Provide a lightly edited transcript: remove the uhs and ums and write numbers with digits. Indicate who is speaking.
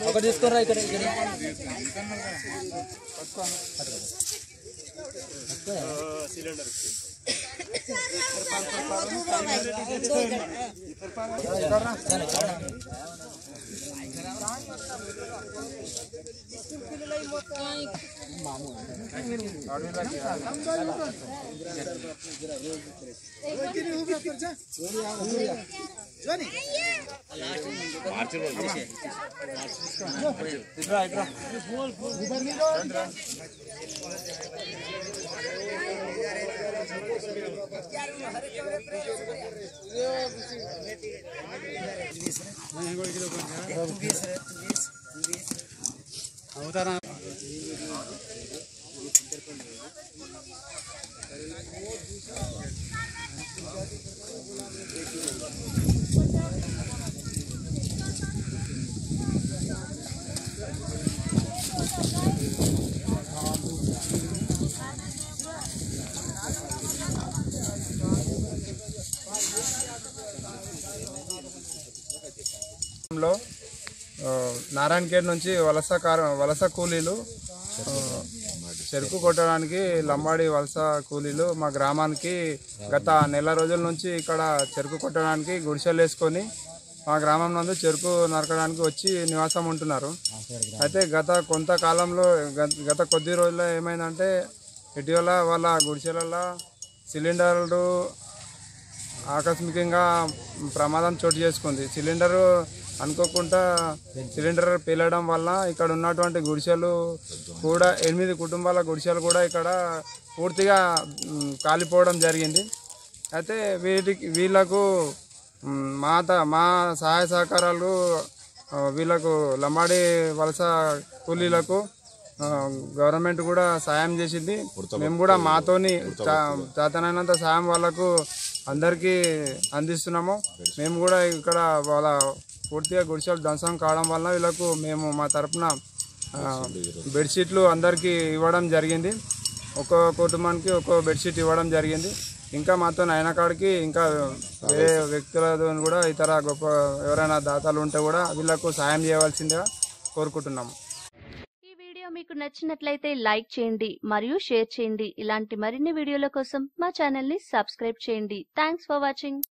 Speaker 1: ఒకటి తీసుకోరా ఇక్కడ సిలిండర్
Speaker 2: నారాయణఖేడ్ నుంచి వలస కూలీలు చెరుకు కొట్టడానికి లంబాడి వలస కూలీలు మా గ్రామానికి గత నెల రోజుల నుంచి ఇక్కడ చెరుకు కొట్టడానికి గుడిసెలు వేసుకొని మా గ్రామం నందు చెరుకు నరకడానికి వచ్చి నివాసం ఉంటున్నారు. అయితే గత కొద్ది రోజుల్లో ఏమైందంటే ఇటీవల వాళ్ళ గుడిసెలలో సిలిండర్లు ఆకస్మికంగా ప్రమాదం చోటు చేసుకుంది. సిలిండరు అనుకోకుండా సిలిండర్ పేలడం వల్ల ఇక్కడ ఉన్నటువంటి గుడిసెలు కూడా 8 కుటుంబాల గుడిసెలు కూడా ఇక్కడ పూర్తిగా కాలిపోవడం జరిగింది. అయితే వీళ్ళకు మా సహాయ సహకారాలు వీళ్ళకు లంబాడి వలస కూలీలకు గవర్నమెంట్ కూడా సాయం చేసింది. మేము కూడా మాతోని చేతనైనంత సాయం వాళ్ళకు అందరికీ అందిస్తున్నాము. మేము కూడా ఇక్కడ వాళ్ళ పూర్తిగా గుడిసెలు ధ్వంసం కావడం వల్ల వీళ్ళకు మేము మా తరఫున బెడ్షీట్లు అందరికీ ఇవ్వడం జరిగింది. ఒక్కో కుటుంబానికి ఒక్కో బెడ్షీట్ ఇవ్వడం జరిగింది. ఇంకా మాతో అయిన కాడికి ఇంకా వేరే వ్యక్తులతో కూడా ఇతర గొప్ప ఎవరైనా దాతలు ఉంటే కూడా వీళ్ళకు సాయం చేయవలసిందిగా కోరుకుంటున్నాము.
Speaker 3: ఈ వీడియో మీకు నచ్చినట్లయితే లైక్ చేయండి మరియు షేర్ చేయండి. ఇలాంటి మరిన్ని వీడియోల కోసం మా ఛానల్ ని సబ్స్క్రైబ్ చేయండి. Thanks for watching.